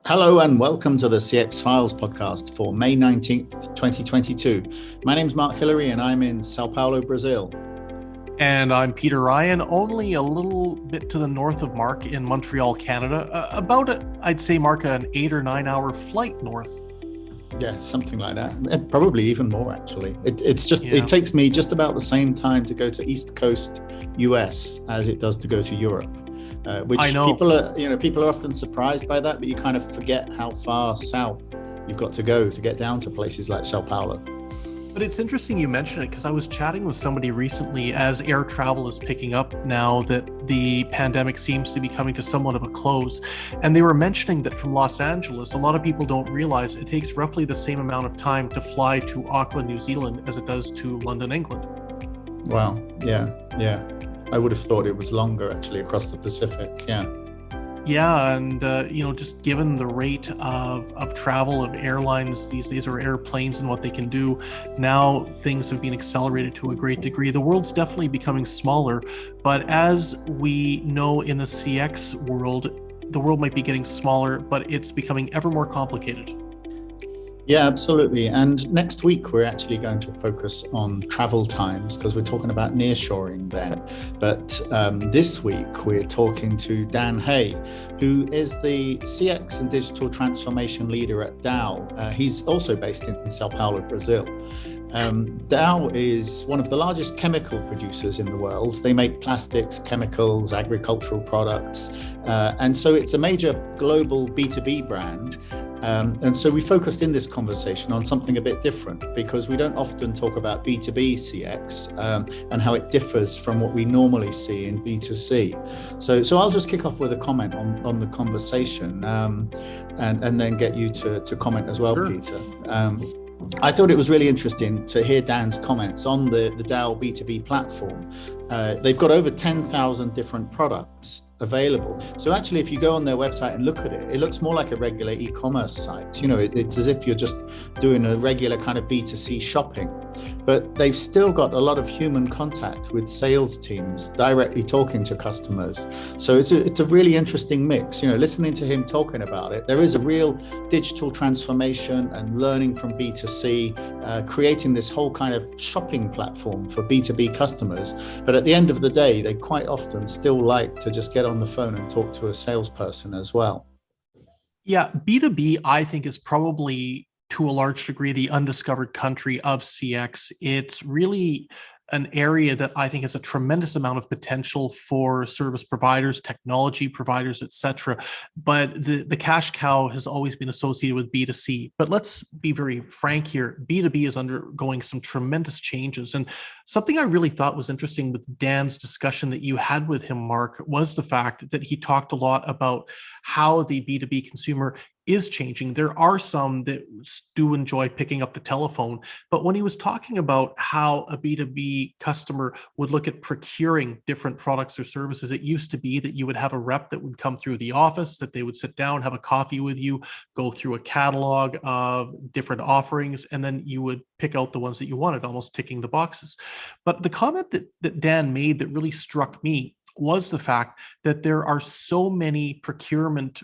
Hello and welcome to the CX Files podcast for May 19th, 2022. My name is Mark Hillary and I'm in Sao Paulo, Brazil. And I'm Peter Ryan, only a little bit to the north of Mark in Montreal, Canada. I'd say, Mark, an 8 or 9 hour flight north. Yeah, something like that. Probably even more, actually. It takes me just about the same time to go to East Coast US as it does to go to Europe. Which I know. People are often surprised by that, but you kind of forget how far south you've got to go to get down to places like Sao Paulo. But it's interesting you mention it because I was chatting with somebody recently as air travel is picking up now that the pandemic seems to be coming to somewhat of a close. And they were mentioning that from Los Angeles, a lot of people don't realize it takes roughly the same amount of time to fly to Auckland, New Zealand as it does to London, England. Wow. Yeah. I would have thought it was longer actually across the Pacific. Yeah, and just given the rate of travel of airlines these days, or airplanes, and what they can do, now things have been accelerated to a great degree. The world's definitely becoming smaller, but as we know in the CX world, the world might be getting smaller, but it's becoming ever more complicated. Yeah, absolutely. And next week, we're actually going to focus on travel times because we're talking about nearshoring then. But this week, we're talking to Dan Hay, who is the CX and digital transformation leader at Dow. He's also based in Sao Paulo, Brazil. Dow is one of the largest chemical producers in the world. They make plastics, chemicals, agricultural products. And so it's a major global B2b brand. And so we focused in this conversation on something a bit different because we don't often talk about B2B CX and how it differs from what we normally see in B2C. So I'll just kick off with a comment on the conversation and then get you to comment as well, sure. Peter. I thought it was really interesting to hear Dan's comments on the Dow B2B platform. They've got over 10,000 different products available. So actually, if you go on their website and look at it, it looks more like a regular e-commerce site. It's as if you're just doing a regular kind of B2C shopping. But they've still got a lot of human contact with sales teams directly talking to customers. So it's a really interesting mix. Listening to him talking about it, there is a real digital transformation and learning from B2C, creating this whole kind of shopping platform for B2B customers. But at the end of the day, they quite often still like to just get on the phone and talk to a salesperson as well. Yeah, B2B, I think, is probably to a large degree the undiscovered country of CX. It's really an area that I think has a tremendous amount of potential for service providers, technology providers, et cetera. But the cash cow has always been associated with B2C. But let's be very frank here. B2B is undergoing some tremendous changes. And something I really thought was interesting with Dan's discussion that you had with him, Mark, was the fact that he talked a lot about how the B2B consumer is changing. There are some that do enjoy picking up the telephone, but when he was talking about how a B2B customer would look at procuring different products or services, it used to be that you would have a rep that would come through the office, that they would sit down, have a coffee with you, go through a catalog of different offerings, and then you would pick out the ones that you wanted, almost ticking the boxes. But the comment that Dan made that really struck me was the fact that there are so many procurement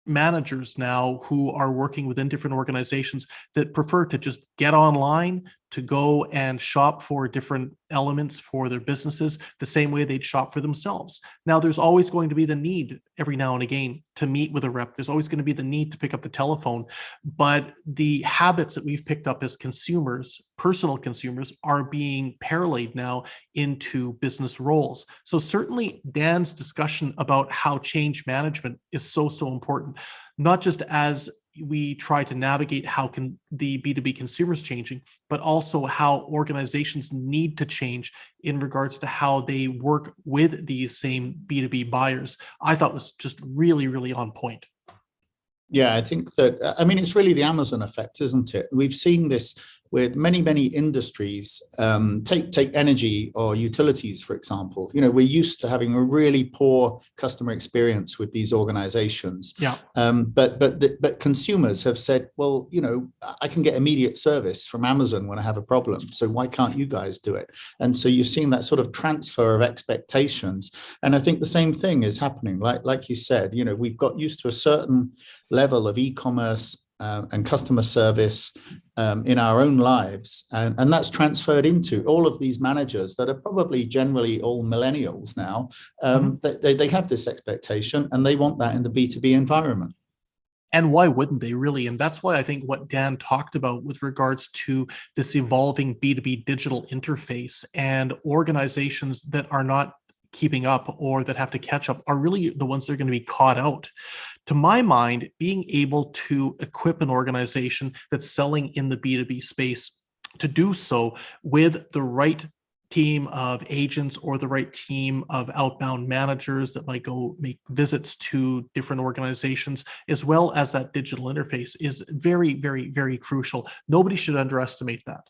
managers now who are working within different organizations that prefer to just get online, to go and shop for different elements for their businesses the same way they'd shop for themselves. Now, there's always going to be the need every now and again to meet with a rep. There's always going to be the need to pick up the telephone. But the habits that we've picked up as consumers, personal consumers, are being parlayed now into business roles. So certainly Dan's discussion about how change management is so important, not just as we try to navigate how can the B2B consumers changing, but also how organizations need to change in regards to how they work with these same B2B buyers, I thought was just really, really on point. Yeah, I think that, it's really the Amazon effect, isn't it? We've seen this with many industries. Take energy or utilities, for example. We're used to having a really poor customer experience with these organizations. Yeah. But consumers have said, well, I can get immediate service from Amazon when I have a problem. So why can't you guys do it? And so you've seen that sort of transfer of expectations. And I think the same thing is happening. Like you said, we've got used to a certain level of e-commerce and customer service in our own lives. And that's transferred into all of these managers that are probably generally all millennials now. They have this expectation and they want that in the B2B environment. And why wouldn't they really? And that's why I think what Dan talked about with regards to this evolving B2B digital interface and organizations that are not keeping up or that have to catch up are really the ones that are going to be caught out. To my mind, being able to equip an organization that's selling in the B2B space to do so with the right team of agents or the right team of outbound managers that might go make visits to different organizations, as well as that digital interface, is very crucial. Nobody should underestimate that.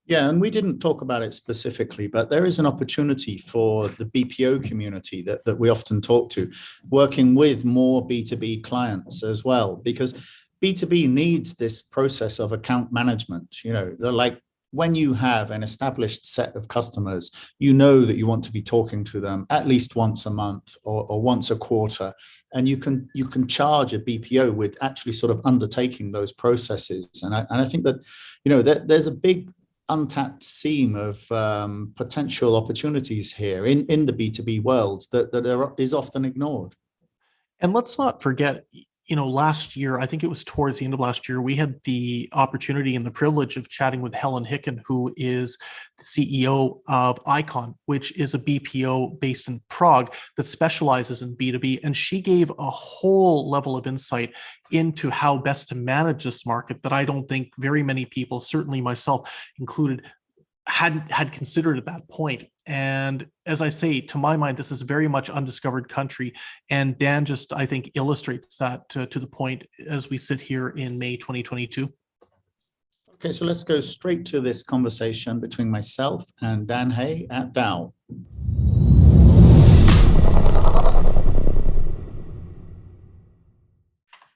Yeah, and we didn't talk about it specifically, but there is an opportunity for the BPO community that we often talk to, working with more B2B clients as well, because B2B needs this process of account management. They're like, when you have an established set of customers, that you want to be talking to them at least once a month or once a quarter, and you can charge a BPO with actually sort of undertaking those processes. And I think that there's a big untapped seam of potential opportunities here in the B2B world that is often ignored. And let's not forget, last year, I think it was towards the end of last year, we had the opportunity and the privilege of chatting with Helen Hicken, who is the CEO of Icon, which is a BPO based in Prague that specializes in B2B. And she gave a whole level of insight into how best to manage this market that I don't think very many people, certainly myself included, had considered at that point. And as I say, to my mind, this is very much undiscovered country. And Dan just, I think, illustrates that to the point as we sit here in May 2022. Okay, so let's go straight to this conversation between myself and Dan Hay at Dow.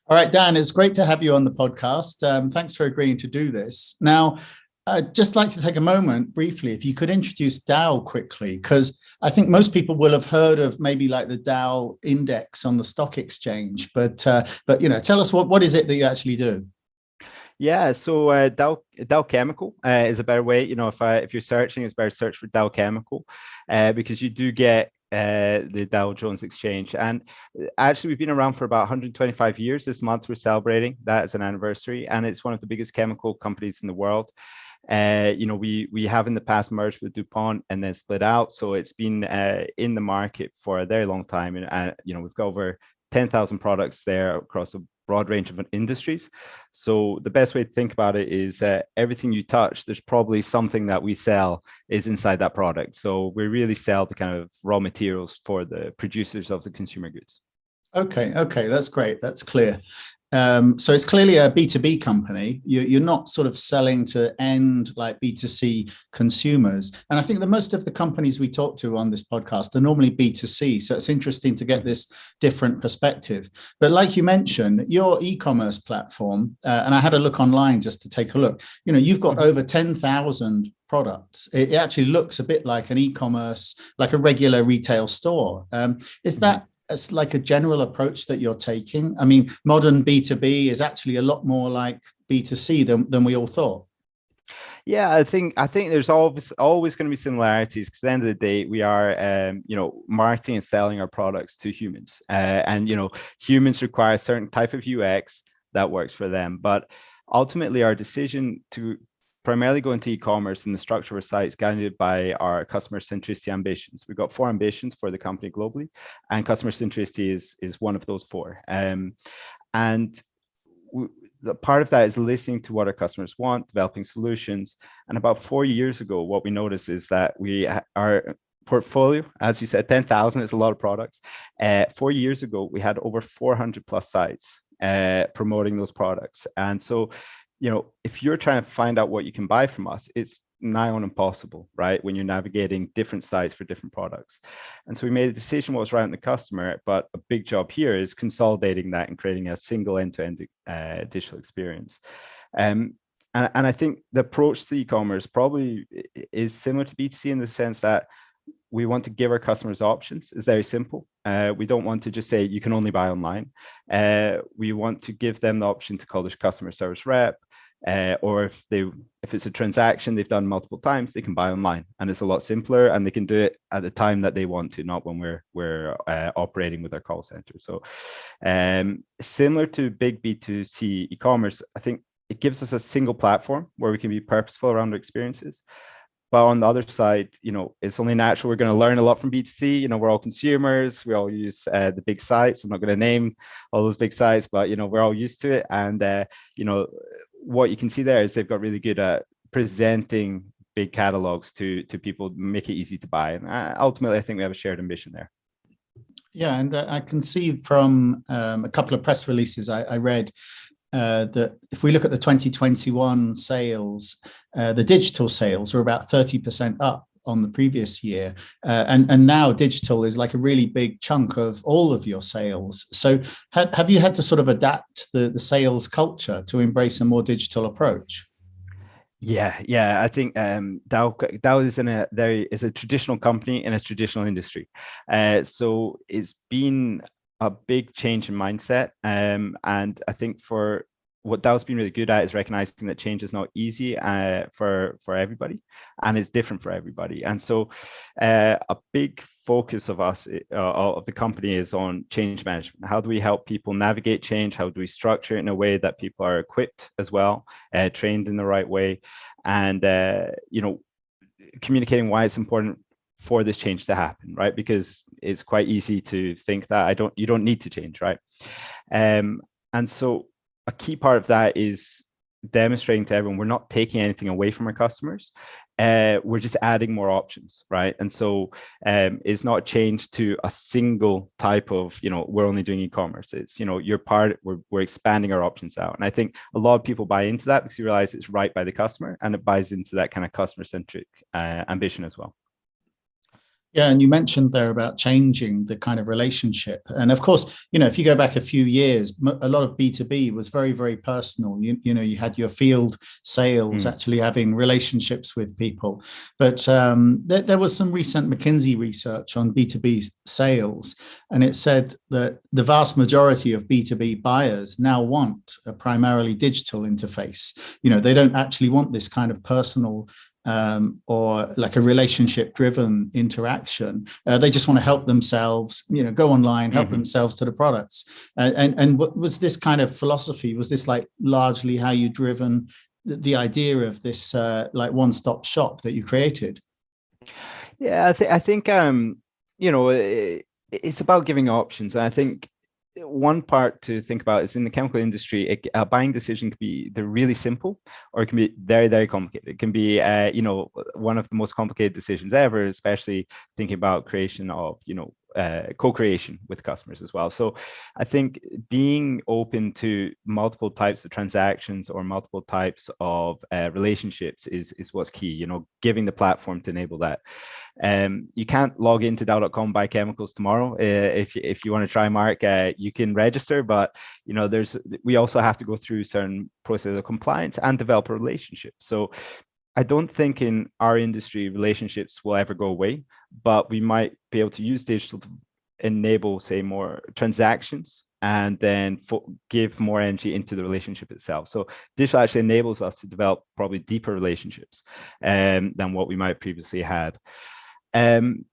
All right, Dan, it's great to have you on the podcast. Thanks for agreeing to do this. Now, I'd just like to take a moment briefly, if you could introduce Dow quickly, because I think most people will have heard of maybe like the Dow index on the stock exchange, but tell us what is it that you actually do? Yeah, so Dow Chemical is a better way. If you're searching, it's better search for Dow Chemical because you do get the Dow Jones Exchange. And actually, we've been around for about 125 years. This month, we're celebrating that as an anniversary, and it's one of the biggest chemical companies in the world. We have in the past merged with DuPont and then split out. So it's been in the market for a very long time. And, we've got over 10,000 products there across a broad range of industries. So the best way to think about it is everything you touch, there's probably something that we sell is inside that product. So we really sell the kind of raw materials for the producers of the consumer goods. Okay, that's great. That's clear. So it's clearly a B2B company. You're not sort of selling to end like B2C consumers. And I think that most of the companies we talk to on this podcast are normally B2C. So it's interesting to get this different perspective. But like you mentioned, your e-commerce platform, and I had a look online just to take a look, you've got over 10,000 products. It actually looks a bit like an e-commerce, like a regular retail store. Is that it's like a general approach that you're taking? I mean, modern B2B is actually a lot more like B2C than we all thought. Yeah, I think there's always going to be similarities because at the end of the day, we are, marketing and selling our products to humans, and humans require a certain type of UX that works for them. But ultimately, our decision to primarily go into e-commerce and the structure of our site is guided by our customer centricity ambitions. We've got 4 ambitions for the company globally, and customer centricity is one of those 4. The part of that is listening to what our customers want, developing solutions. And about 4 years ago, what we noticed is that our portfolio, as you said, 10,000 is a lot of products. 4 years ago, we had over 400 plus sites promoting those products. And so if you're trying to find out what you can buy from us, it's nigh on impossible, right? When you're navigating different sites for different products. And so we made a decision what was right on the customer, but a big job here is consolidating that and creating a single end-to-end digital experience. And I think the approach to e-commerce probably is similar to B2C in the sense that we want to give our customers options. It's very simple. We don't want to just say you can only buy online. We want to give them the option to call their customer service rep, or if it's a transaction they've done multiple times, they can buy online, and it's a lot simpler, and they can do it at the time that they want to, not when we're operating with our call center. So similar to big B2C e-commerce, I think it gives us a single platform where we can be purposeful around our experiences. But on the other side, it's only natural we're going to learn a lot from B2C. We're all consumers. We all use the big sites. I'm not going to name all those big sites, but we're all used to it. And what you can see there is they've got really good at presenting big catalogs to people, make it easy to buy. And ultimately, I think we have a shared ambition there. Yeah, and I can see from a couple of press releases I read that if we look at the 2021 sales, the digital sales were about 30% up on the previous year. And now digital is like a really big chunk of all of your sales. So have you had to sort of adapt the sales culture to embrace a more digital approach? Yeah. I think Dow is a traditional company in a traditional industry. So it's been a big change in mindset. And I think for what Dow's been really good at is recognizing that change is not easy for everybody, and it's different for everybody. And so a big focus of us, of the company, is on change management. How do we help people navigate change? How do we structure it in a way that people are equipped as well, trained in the right way, and communicating why it's important for this change to happen, right? Because it's quite easy to think that you don't need to change, right? And so a key part of that is demonstrating to everyone we're not taking anything away from our customers. We're just adding more options, right? And so it's not a change to a single type of, we're only doing e-commerce. It's, we're expanding our options out. And I think a lot of people buy into that because you realize it's right by the customer, and it buys into that kind of customer-centric ambition as well. Yeah, and you mentioned there about changing the kind of relationship. And of course, if you go back a few years, a lot of B2B was very, very personal. You had your field sales actually having relationships with people. But there was some recent McKinsey research on B2B sales, and it said that the vast majority of B2B buyers now want a primarily digital interface. They don't actually want this kind of personal or like a relationship driven interaction. They just want to help themselves, go online, help themselves to the products. And what was this kind of philosophy? Was this like largely how you driven the idea of this like one-stop shop that you created? Yeah, I think it's about giving options. And I think one part to think about is in the chemical industry, a buying decision can be either really simple or it can be very, very complicated. It can be, one of the most complicated decisions ever, especially thinking about creation of, co-creation with customers as well. So I think being open to multiple types of transactions or multiple types of relationships is what's key, giving the platform to enable that. You can't log into Dow.com, buy chemicals tomorrow. If you want to try, Mark, you can register, but we also have to go through certain processes of compliance and develop a relationship. So I don't think in our industry relationships will ever go away, but we might be able to use digital to enable, say, more transactions and then give more energy into the relationship itself. So digital actually enables us to develop probably deeper relationships than what we might previously had. And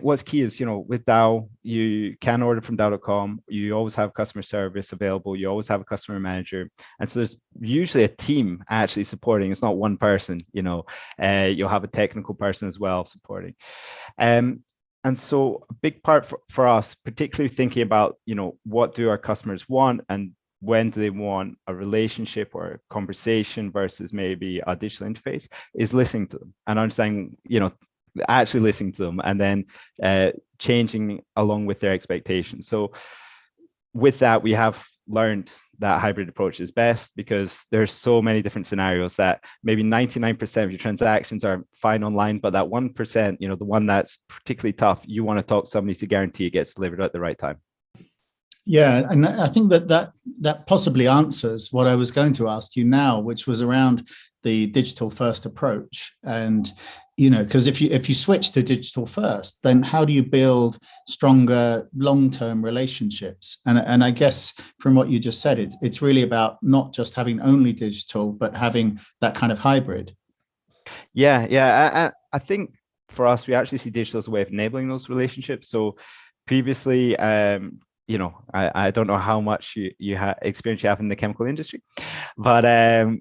what's key is, with Dow, you can order from Dow.com. You always have customer service available. You always have a customer manager. And so there's usually a team actually supporting. It's not one person, you'll have a technical person as well supporting. And so a big part for us, particularly thinking about, what do our customers want and when do they want a relationship or a conversation versus maybe a digital interface, is listening to them and understanding, actually listening to them and then changing along with their expectations. So with that, we have learned that hybrid approach is best because there's so many different scenarios that maybe 99% of your transactions are fine online, but that 1%, you know, the one that's particularly tough, you want to talk to somebody to guarantee it gets delivered at the right time. Yeah, and I think that possibly answers what I was going to ask you now, which was around the digital first approach. And you know, because if you switch to digital first, then how do you build stronger long-term relationships? And I guess from what you just said, it's really about not just having only digital, but having that kind of hybrid. Yeah. I think for us, we actually see digital as a way of enabling those relationships. So previously, you know, I don't know how much you have experience you have in the chemical industry, but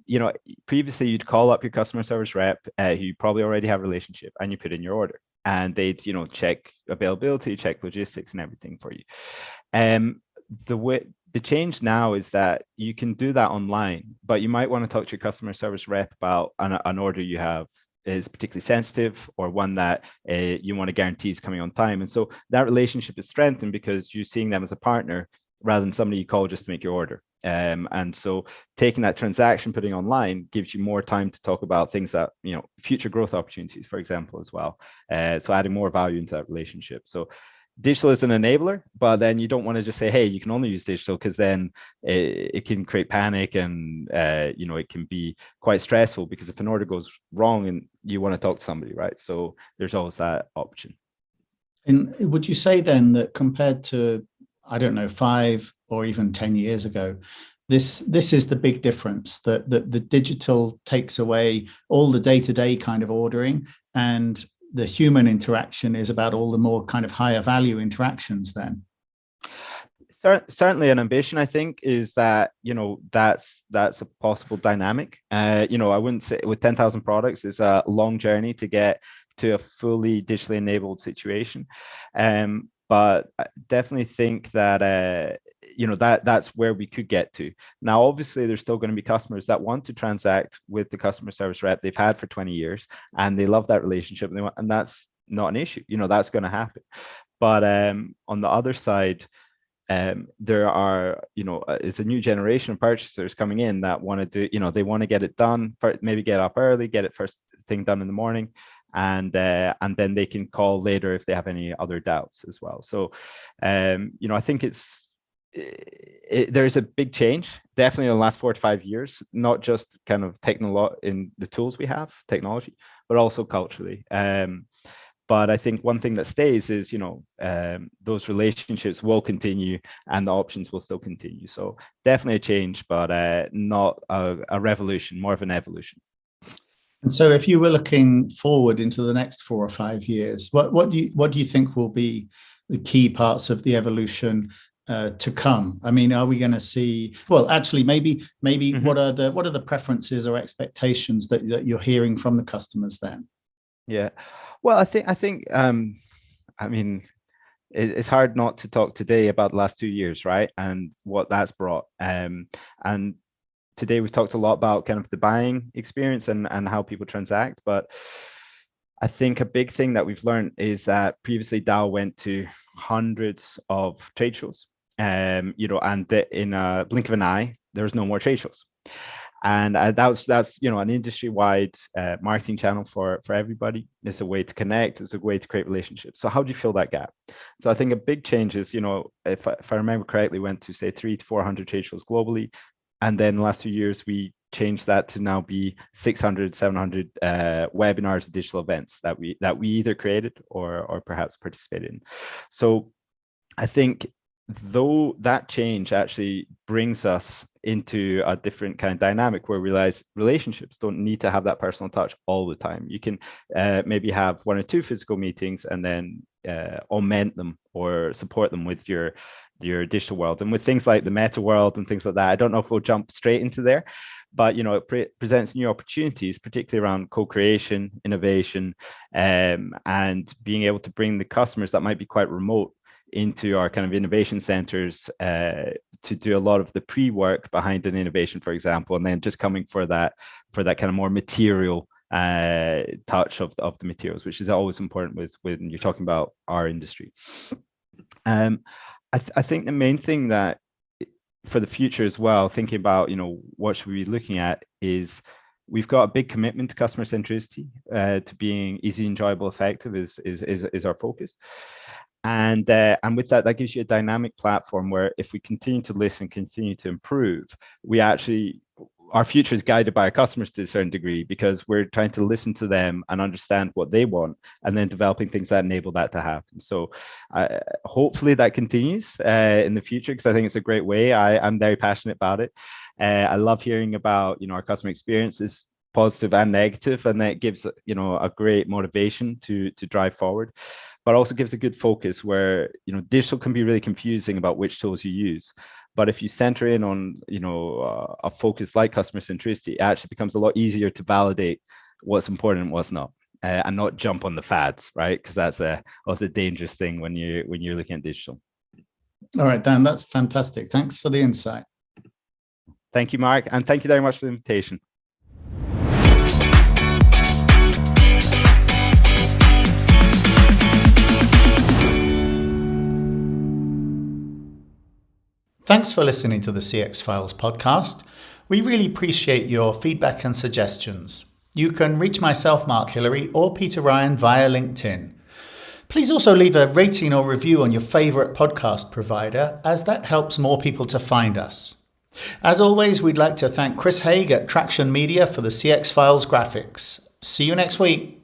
you know, previously you'd call up your customer service rep, who you probably already have a relationship, and you put in your order, and they'd, you know, check availability, check logistics, and everything for you. The change now is that you can do that online, but you might want to talk to your customer service rep about an order you have is particularly sensitive, or one that you want to guarantee is coming on time. And so that relationship is strengthened because you're seeing them as a partner rather than somebody you call just to make your order. And so taking that transaction, putting online, gives you more time to talk about things that, you know, future growth opportunities, for example, as well. So adding more value into that relationship. So digital is an enabler, but then you don't want to just say, hey, you can only use digital, because then it can create panic, and you know, it can be quite stressful, because if an order goes wrong and you want to talk to somebody, right? So there's always that option. And would you say then that compared to, I don't know, 5 or even 10 years ago, this is the big difference, that the digital takes away all the day-to-day kind of ordering, and the human interaction is about all the more kind of higher value interactions then? Certainly an ambition, I think, is that, you know, that's a possible dynamic. You know, I wouldn't say with 10,000 products, it's a long journey to get to a fully digitally enabled situation. But I definitely think that, you know, that's where we could get to. Now, obviously, there's still going to be customers that want to transact with the customer service rep they've had for 20 years, and they love that relationship, and that's not an issue. You know, that's going to happen. But on the other side, there are, you know, it's a new generation of purchasers coming in that want to do, you know, they want to get it done, maybe get up early, get it first thing done in the morning, and then they can call later if they have any other doubts as well. So, you know, I think there's a big change, definitely in the last 4 to 5 years, not just kind of in the tools we have, technology, but also culturally. But I think one thing that stays is, you know, those relationships will continue, and the options will still continue. So definitely a change, but not a revolution, more of an evolution. And so if you were looking forward into the next 4 or 5 years, what do you think will be the key parts of the evolution to come? I mean, are we going to see? Well, actually, maybe mm-hmm. what are the preferences or expectations that you're hearing from the customers then? Yeah, well, I think I mean, it's hard not to talk today about the last 2 years, right, and what that's brought. And today we've talked a lot about kind of the buying experience and how people transact, but I think a big thing that we've learned is that previously Dow went to hundreds of trade shows, you know, and in a blink of an eye, there was no more trade shows. And that's you know, an industry-wide marketing channel for everybody. It's a way to connect. It's a way to create relationships. So how do you fill that gap? So I think a big change is, you know, if I remember correctly, went to say 300 to 400 trade shows globally, and then the last 2 years we changed that to now be 600, 700 webinars, digital events that we either created or perhaps participated in. So I think, though, that change actually brings us into a different kind of dynamic where we realize relationships don't need to have that personal touch all the time. You can maybe have 1 or 2 physical meetings and then augment them or support them with your digital world. And with things like the meta world and things like that, I don't know if we'll jump straight into there, but you know, it presents new opportunities, particularly around co-creation, innovation, and being able to bring the customers that might be quite remote into our kind of innovation centers to do a lot of the pre-work behind an innovation, for example, and then just coming for that kind of more material touch of the materials, which is always important when you're talking about our industry. I think the main thing that for the future as well, thinking about, what should we be looking at is we've got a big commitment to customer centricity, to being easy, enjoyable, effective is our focus. And with that gives you a dynamic platform where if we continue to listen, continue to improve, our future is guided by our customers to a certain degree, because we're trying to listen to them and understand what they want, and then developing things that enable that to happen. So hopefully that continues in the future, because I think it's a great way. I'm very passionate about it. I love hearing about, our customer experiences, positive and negative, and that gives, a great motivation to drive forward, but also gives a good focus where, digital can be really confusing about which tools you use. But if you center in on, a focus like customer centricity, it actually becomes a lot easier to validate what's important and what's not, and not jump on the fads, right? Because that's also a dangerous thing when you're looking at digital. All right, Dan, that's fantastic. Thanks for the insight. Thank you, Mark, and thank you very much for the invitation. Thanks for listening to the CX Files podcast. We really appreciate your feedback and suggestions. You can reach myself, Mark Hillary, or Peter Ryan via LinkedIn. Please also leave a rating or review on your favourite podcast provider, as that helps more people to find us. As always, we'd like to thank Chris Haig at Traction Media for the CX Files graphics. See you next week.